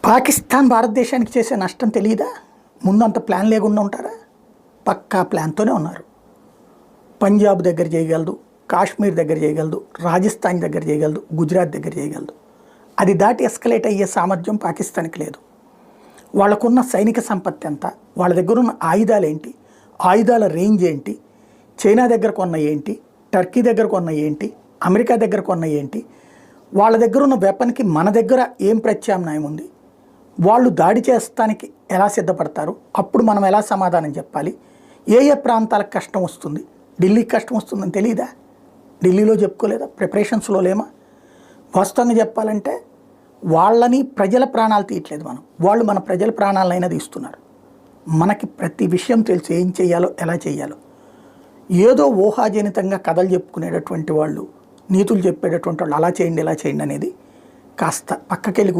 పాకిస్తాన్ భారతదేశానికి చేసే నష్టం తెలియదా? ముందు అంత ప్లాన్ లేకుండా ఉంటారా? పక్కా ప్లాన్తోనే ఉన్నారు. పంజాబ్ దగ్గర చేయగలదు, కాశ్మీర్ దగ్గర చేయగలదు, రాజస్థాన్ దగ్గర చేయగలదు, గుజరాత్ దగ్గర చేయగలదు. అది దాటి ఎస్కలేట్ అయ్యే సామర్థ్యం పాకిస్తాన్కి లేదు. వాళ్ళకున్న సైనిక సంపత్తి ఎంత, వాళ్ళ దగ్గర ఉన్న ఆయుధాలు ఏంటి, ఆయుధాల రేంజ్ ఏంటి, చైనా దగ్గర కొన్న ఏంటి, టర్కీ దగ్గర కొన్న ఏంటి, అమెరికా దగ్గర కొన్న ఏంటి, వాళ్ళ దగ్గర ఉన్న వెపన్కి మన దగ్గర ఏం ప్రత్యామ్నాయం ఉంది, వాళ్ళు దాడి చేస్తానికి ఎలా సిద్ధపడతారు, అప్పుడు మనం ఎలా సమాధానం చెప్పాలి, ఏ ఏ ప్రాంతాలకు కష్టం వస్తుంది, ఢిల్లీకి కష్టం వస్తుందని తెలియదా? ఢిల్లీలో చెప్పుకోలేదా? ప్రిపరేషన్స్లో లేమా? వాస్తవంగా చెప్పాలంటే వాళ్ళని ప్రజల ప్రాణాలు తీయట్లేదు మనం, వాళ్ళు మన ప్రజల ప్రాణాలైనా తీస్తున్నారు. మనకి ప్రతి విషయం తెలుసు, ఏం చేయాలో ఎలా చేయాలో. ఏదో ఊహాజనితంగా కథలు చెప్పుకునేటటువంటి వాళ్ళు, నీతులు చెప్పేటటువంటి వాళ్ళు అలా చేయండి ఇలా చేయండి అనేది కాస్త పక్కకెళ్ళి